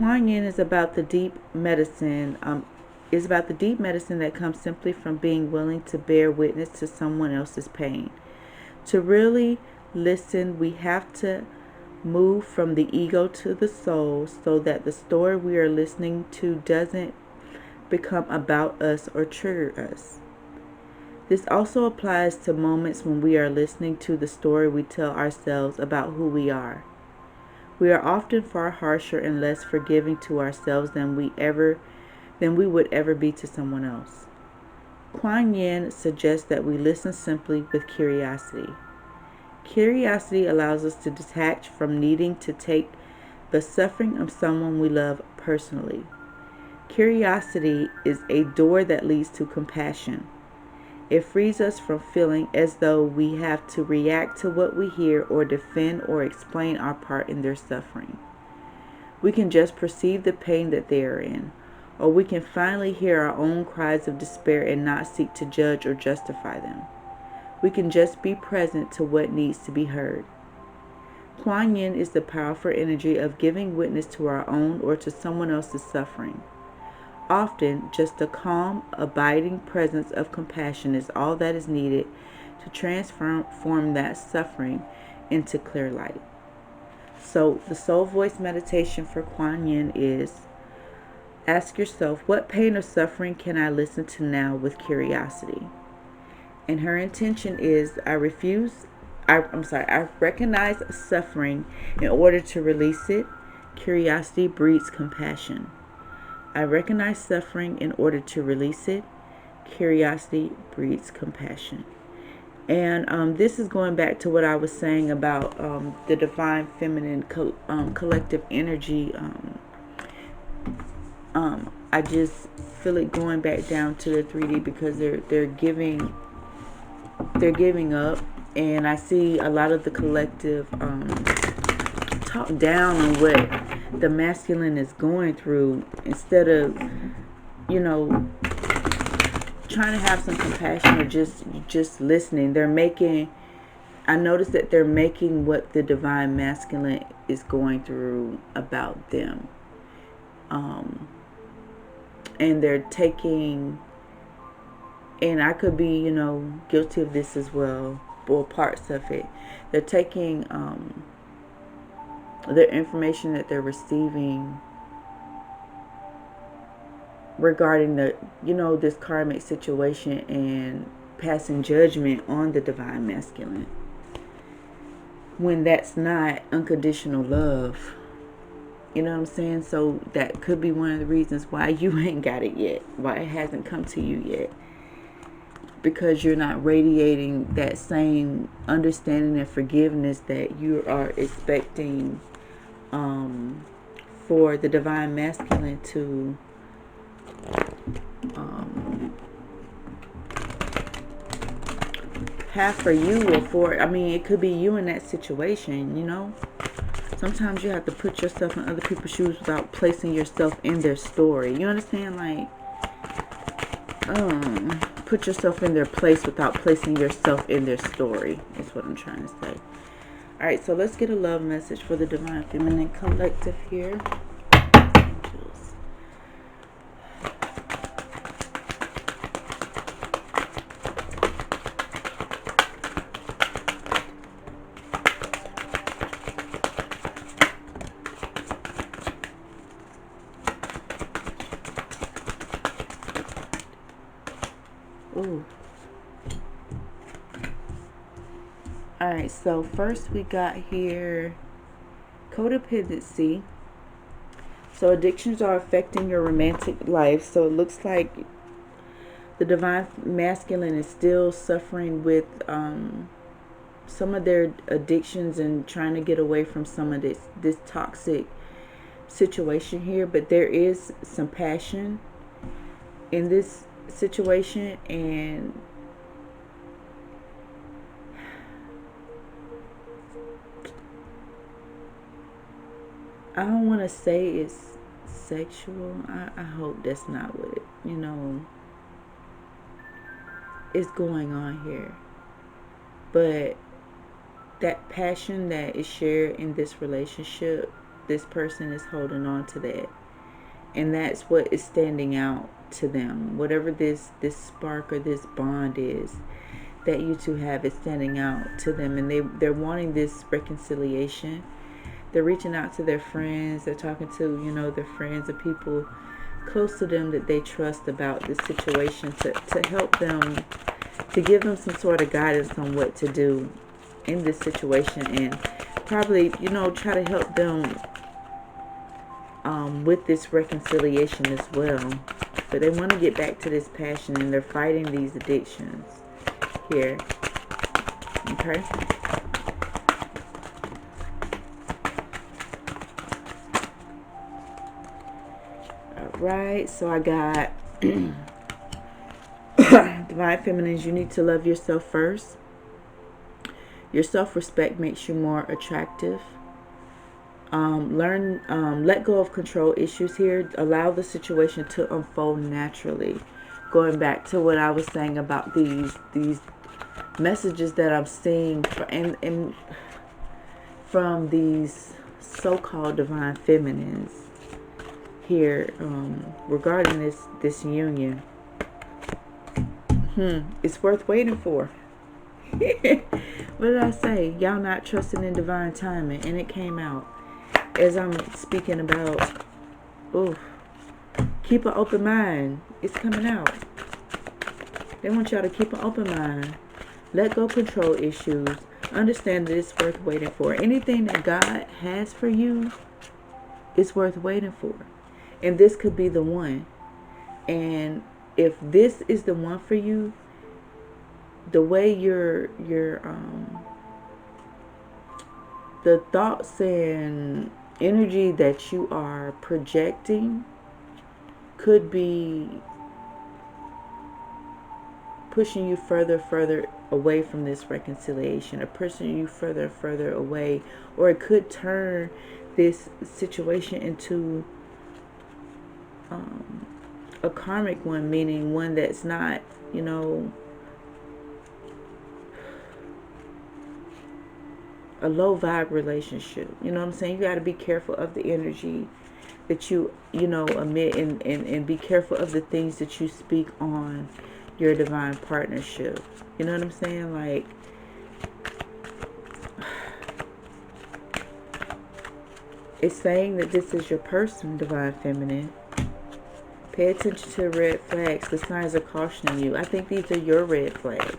Kuan Yin is about the deep medicine. Is about the deep medicine that comes simply from being willing to bear witness to someone else's pain. To really listen, we have to move from the ego to the soul so that the story we are listening to doesn't become about us or trigger us. This also applies to moments when we are listening to the story we tell ourselves about who we are. We are often far harsher and less forgiving to ourselves than we would ever be to someone else. Kuan Yin suggests that we listen simply with curiosity. Curiosity allows us to detach from needing to take the suffering of someone we love personally. Curiosity is a door that leads to compassion. It frees us from feeling as though we have to react to what we hear or defend or explain our part in their suffering. We can just perceive the pain that they are in, or we can finally hear our own cries of despair and not seek to judge or justify them. We can just be present to what needs to be heard. Kuan Yin is the powerful energy of giving witness to our own or to someone else's suffering. Often, just the calm, abiding presence of compassion is all that is needed to transform that suffering into clear light. So, the soul voice meditation for Kuan Yin is: ask yourself, what pain or suffering can I listen to now with curiosity? And her intention is, I recognize suffering in order to release it. Curiosity breeds compassion. I recognize suffering in order to release it. Curiosity breeds compassion. And this is going back to what I was saying about the divine feminine collective energy. I just feel it going back down to the 3D because they're giving up, and I see a lot of the collective talk down on what the masculine is going through instead of, you know, trying to have some compassion or just listening. I notice that they're making what the divine masculine is going through about them. And they're taking, and I could be, guilty of this as well, or parts of it. They're taking their information that they're receiving regarding this karmic situation and passing judgment on the divine masculine, when that's not unconditional love. You know what I'm saying? So that could be one of the reasons why you ain't got it yet, why it hasn't come to you yet, because you're not radiating that same understanding and forgiveness that you are expecting for the divine masculine to have for you, or for, it could be you in that situation. Sometimes you have to put yourself in other people's shoes without placing yourself in their story. You understand? Like, put yourself in their place without placing yourself in their story, is what I'm trying to say. Alright, so let's get a love message for the Divine Feminine Collective here. Angels. Ooh. Alright, so first we got here codependency. So addictions are affecting your romantic life. So it looks like the divine masculine is still suffering with some of their addictions and trying to get away from some of this toxic situation here. But there is some passion in this situation, and I don't want to say it's sexual. I hope that's not what is going on here. But that passion that is shared in this relationship this person is holding on to that. And that's what is standing out to them. Whatever this spark or this bond is that you two have is standing out to them. And they're wanting this reconciliation. They're reaching out to their friends. They're talking to, you know, their friends or people close to them that they trust about this situation to help them, to give them some sort of guidance on what to do in this situation, and probably, you know, try to help them with this reconciliation as well. But they want to get back to this passion, and they're fighting these addictions here. Okay. Right, so I got Divine Feminines, you need to love yourself first. Your self-respect makes you more attractive. Let go of control issues here. Allow the situation to unfold naturally. Going back to what I was saying about these messages that I'm seeing from these so-called Divine Feminines here, regarding this union. It's worth waiting for. What did I say? Y'all not trusting in divine timing, and it came out as I'm speaking about. Keep an open mind. It's coming out. They want y'all to keep an open mind. Let go control issues. Understand that it's worth waiting for. Anything that God has for you is worth waiting for. And this could be the one. And if this is the one for you, the way the thoughts and energy that you are projecting could be pushing you further away from this reconciliation, or pushing you further away, or it could turn this situation into a karmic one, meaning one that's not, you know, a low vibe relationship. You know what I'm saying? You got to be careful of the energy that you know, emit, and be careful of the things that you speak on your divine partnership. You know what I'm saying? Like, it's saying that this is your person, Divine Feminine. Pay attention to red flags. The signs are cautioning you. I think these are your red flags.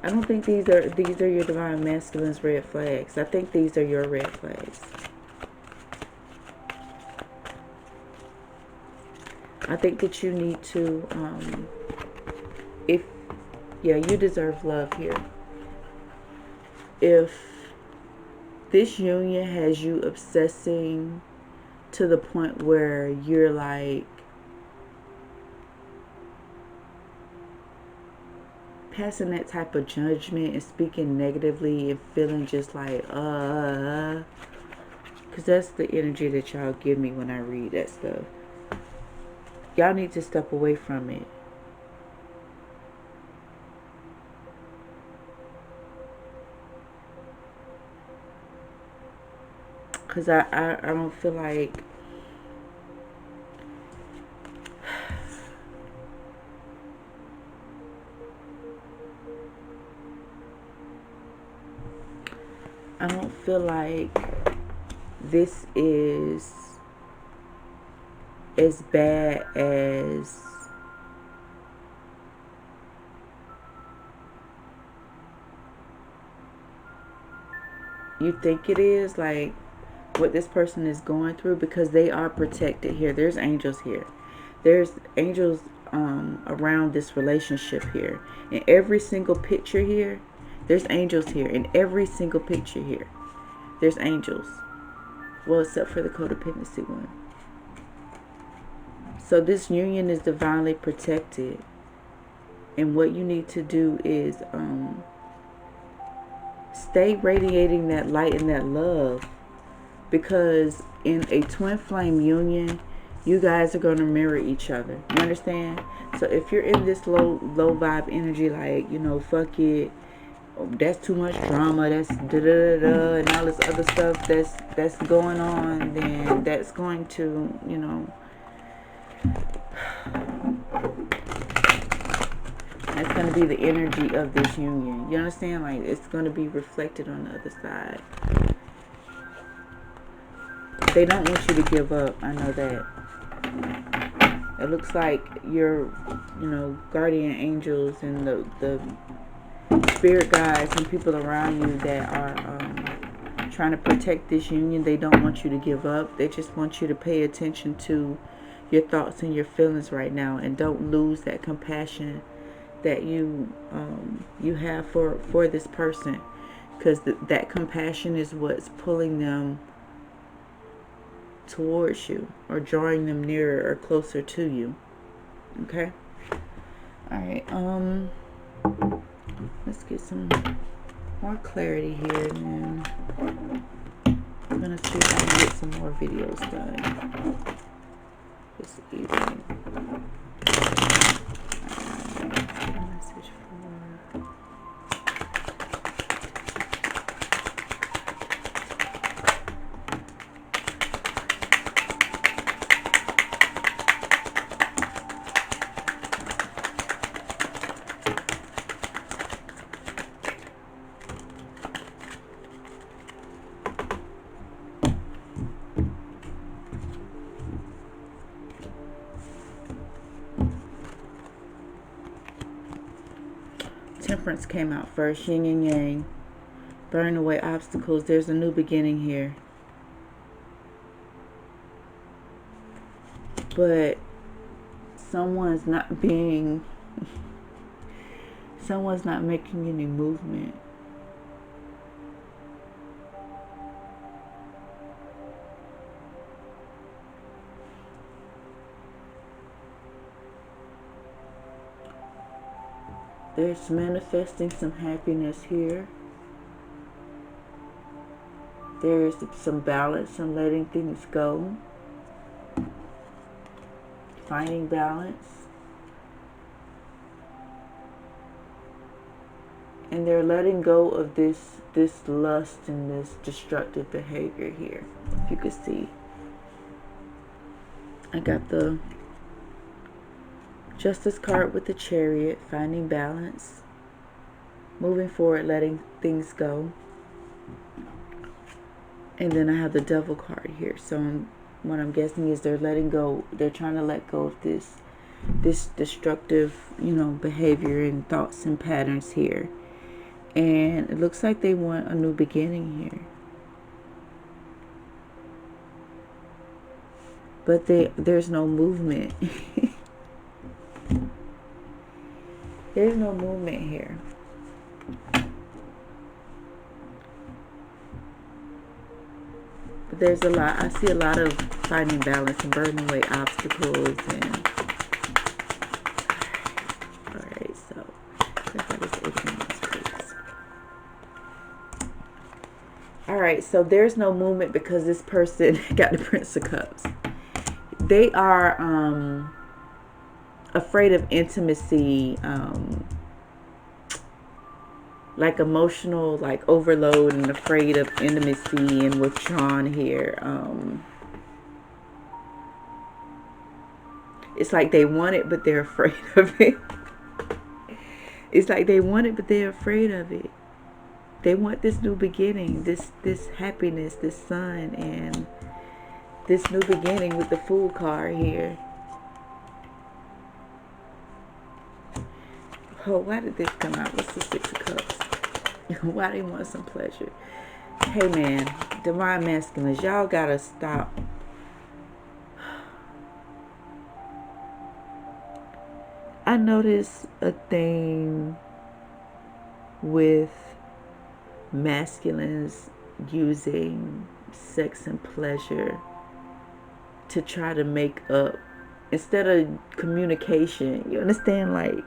I don't think these are your Divine Masculine's red flags. I think these are your red flags. I think that you need to, you deserve love here. If this union has you obsessing to the point where you're like passing that type of judgment and speaking negatively and feeling just like, because that's the energy that y'all give me when I read that stuff. Y'all need to step away from it. Because I don't feel like this is as bad as you think it is, like what this person is going through, because they are protected here. There's angels here. There's angels around this relationship here. In every single picture here, there's angels here. In every single picture here, there's angels. Well, except for the codependency one. So this union is divinely protected. And what you need to do is stay radiating that light and that love. Because in a twin flame union, You guys are going to mirror each other. You understand? So if you're in this low vibe energy, like, you know, fuck it, that's too much drama, that's da da da da, and all this other stuff that's going on, then that's going to, you know, that's going to be the energy of this union. You understand? Like, it's going to be reflected on the other side. They don't want you to give up. I know that. It looks like your, you know, guardian angels and the spirit guides and people around you that are trying to protect this union. They don't want you to give up. They just want you to pay attention to your thoughts and your feelings right now, and don't lose that compassion that you have for this person, because that compassion is what's pulling them towards you, or drawing them nearer or closer to you. Okay. All right. Let's get some more clarity here, and then I'm gonna see if I can get some more videos done this evening. Message for Temperance came out first. Yin and Yang. Burn away obstacles. There's a new beginning here. But someone's not making any movement. There's manifesting some happiness here. There's some balance and letting things go. Finding balance. And they're letting go of this lust and this destructive behavior here. If you could see. I got the Justice card with the Chariot, finding balance, moving forward, letting things go. And then I have the Devil card here. So what I'm guessing is they're letting go. They're trying to let go of this destructive, you know, behavior and thoughts and patterns here. And it looks like they want a new beginning here. But there's no movement. There's no movement here. But there's a lot. I see a lot of finding balance and burning away obstacles. And alright, so alright, so there's no movement because this person got the Prince of Cups. They are afraid of intimacy, like emotional, like overload, and afraid of intimacy and withdrawn here. It's like they want it, but they're afraid of it. It's like they want it, but they're afraid of it. They want this new beginning, this happiness, this sun, and this new beginning with the Fool card here. Oh, why did this come out? What's the Six of Cups? Why they want some pleasure? Hey man, divine masculines, y'all gotta stop. I noticed a thing with masculines using sex and pleasure to try to make up instead of communication. You understand? Like,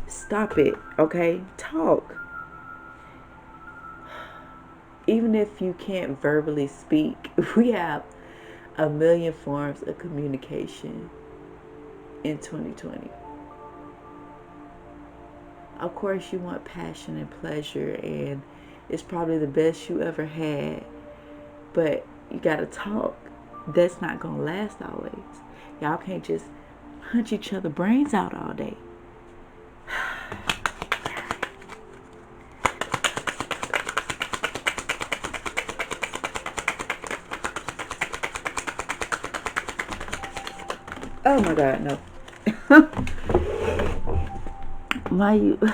stop it, okay? Talk. Even if you can't verbally speak, we have a million forms of communication in 2020. Of course, you want passion and pleasure, and it's probably the best you ever had, but you gotta talk. That's not gonna last always. Y'all can't just punch each other brains out all day. Oh my God, no. Why you? Oh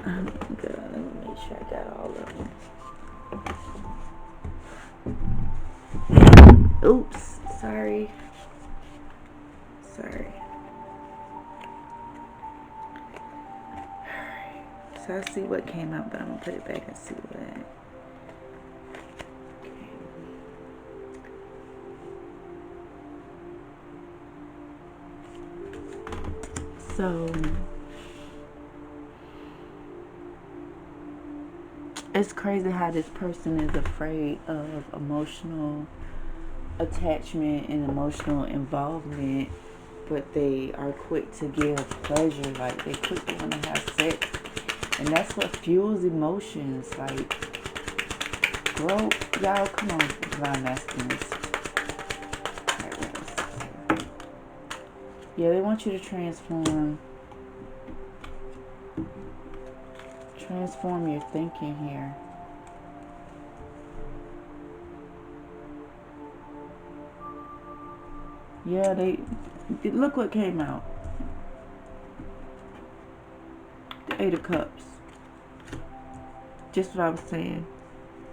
my God, let me make sure I got all of them. Oops, sorry. Sorry. Alright, so I see what came out, but I'm gonna put it back and see what. So it's crazy how this person is afraid of emotional attachment and emotional involvement, but they are quick to give pleasure. Like, they quick to want to have sex, and that's what fuels emotions. Like, grow, y'all, come on, divine masculines. Yeah, they want you to transform your thinking here. Yeah, they look what came out. The 8 of Cups. Just what I was saying.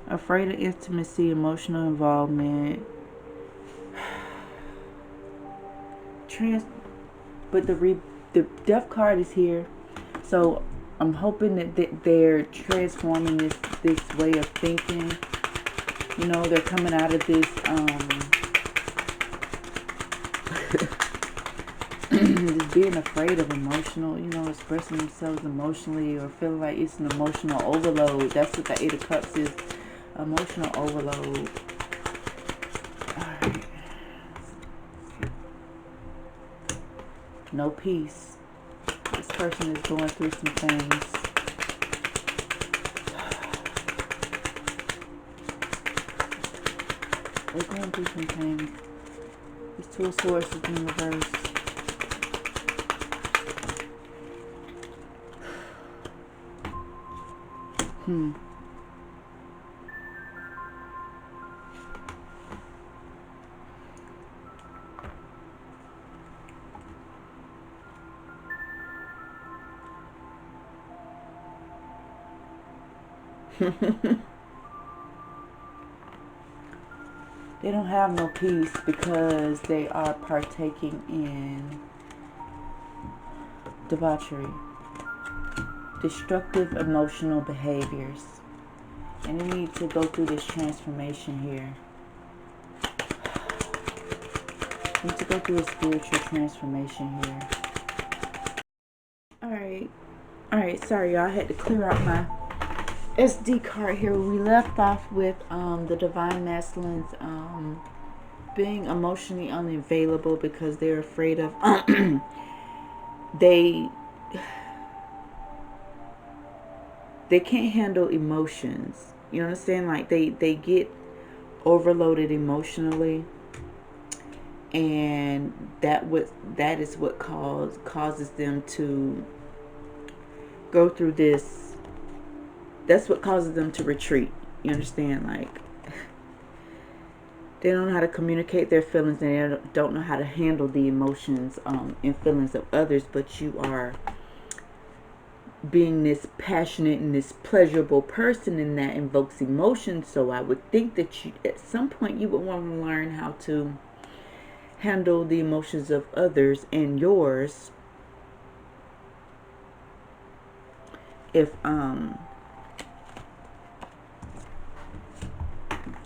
Afraid of intimacy, emotional involvement. But the Death card is here, so I'm hoping that they're transforming this way of thinking. You know, they're coming out of this just being afraid of emotional, expressing themselves emotionally, or feeling like it's an emotional overload. That's what the 8 of Cups is, emotional overload. Alright. No peace. This person is going through some things. They're going through some things. This 2 of Swords is in reverse. They don't have no peace because they are partaking in debauchery, destructive emotional behaviors, and they need to go through this transformation here. They need to go through a spiritual transformation here. Alright, sorry y'all, I had to clear out my SD card here. We left off with the divine masculines being emotionally unavailable because they're afraid of they can't handle emotions. You understand? Like they get overloaded emotionally, and that is what causes them to go through this. That's what causes them to retreat. You understand? Like, they don't know how to communicate their feelings, and they don't know how to handle the emotions and feelings of others. But you are being this passionate and this pleasurable person, and that invokes emotion. So I would think that at some point you would want to learn how to handle the emotions of others and yours.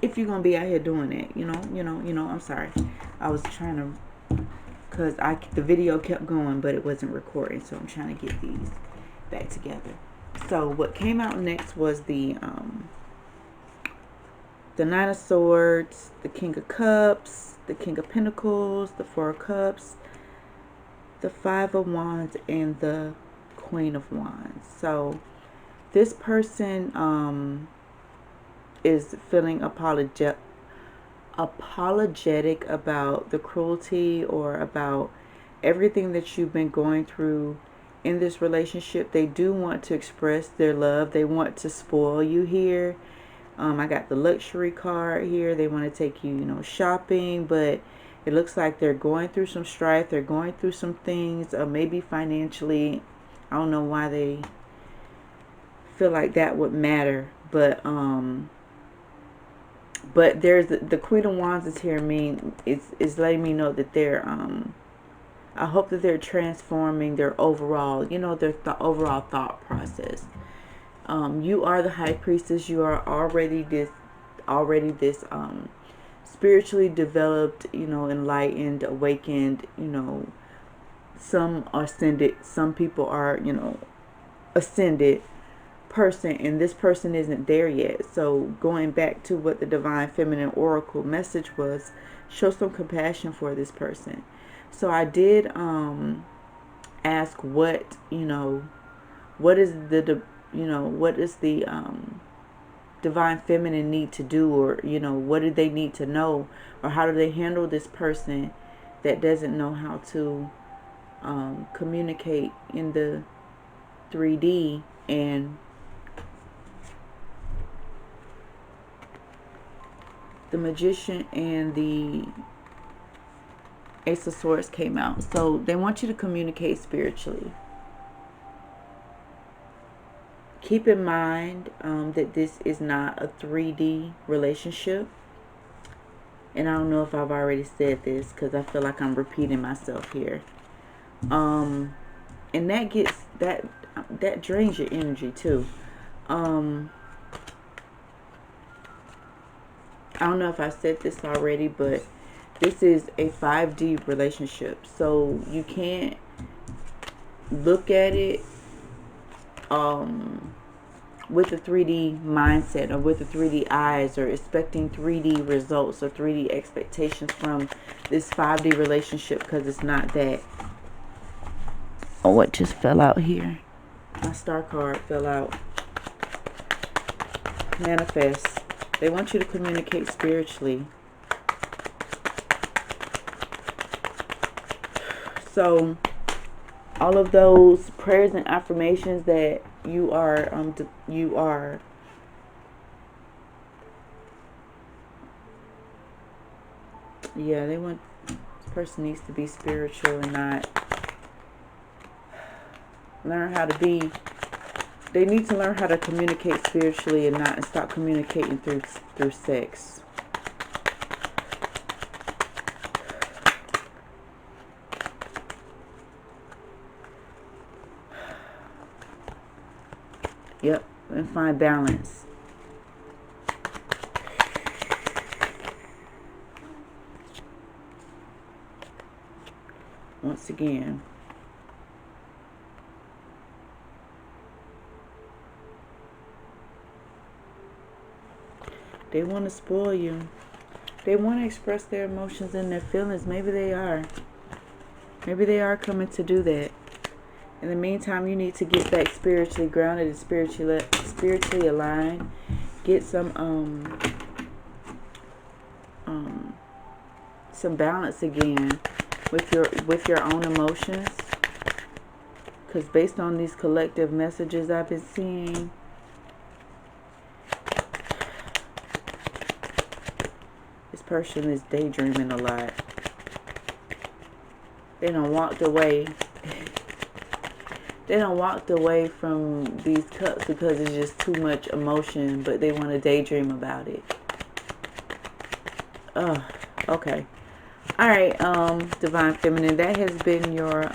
If you're gonna be out here doing it, I'm sorry. I was trying to, cause the video kept going, but it wasn't recording, so I'm trying to get these back together. So what came out next was the the Nine of Swords, the King of Cups, the King of Pentacles, the Four of Cups, the Five of Wands, and the Queen of Wands. So this person is feeling apologetic about the cruelty or about everything that you've been going through in this relationship. They do want to express their love. They want to spoil you here. I got the luxury card here. They want to take you, shopping, but it looks like they're going through some strife. They're going through some things, maybe financially. I don't know why they feel like that would matter, but there's the Queen of Wands is here. It's letting me know that they're I hope that they're transforming their overall, the overall thought process. You are the High Priestess. You are already this spiritually developed, enlightened, awakened, some are ascended, some people are, ascended person, and this person isn't there yet. So going back to what the Divine Feminine Oracle message was, show some compassion for this person. So I did ask what is the Divine Feminine need to do, or what do they need to know, or how do they handle this person that doesn't know how to communicate in the 3D. And the Magician and the Ace of Swords came out. So they want you to communicate spiritually. Keep in mind that this is not a 3D relationship. And I don't know if I've already said this because I feel like I'm repeating myself here. And that drains your energy too. I don't know if I said this already, but this is a 5D relationship. So you can't look at it with a 3D mindset or with a 3D eyes, or expecting 3D results or 3D expectations from this 5D relationship, because it's not that. Oh, what just fell out here? My star card fell out. Manifest. They want you to communicate spiritually. So all of those prayers and affirmations that you are they want, this person needs to be spiritual and not learn how to be. They need to learn how to communicate spiritually and stop communicating through sex. Yep, and find balance. Once again, they want to spoil you. They want to express their emotions and their feelings. Maybe they are. Maybe they are coming to do that. In the meantime, you need to get back spiritually grounded and spiritually aligned. Get some balance again with your own emotions. Because based on these collective messages I've been seeing, this person is daydreaming a lot. They done walked away. They done walked away from these cups because it's just too much emotion, but they want to daydream about it. Okay. Alright, Divine Feminine, that has been your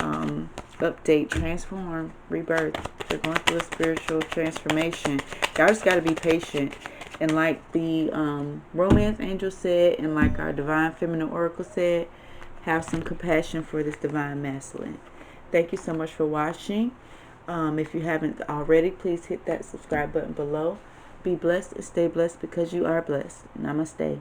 update, transform, rebirth. They're going through a spiritual transformation. Y'all just got to be patient. And like the Romance Angel said, and like our Divine Feminine Oracle said, have some compassion for this Divine Masculine. Thank you so much for watching. If you haven't already, please hit that subscribe button below. Be blessed and stay blessed because you are blessed. Namaste.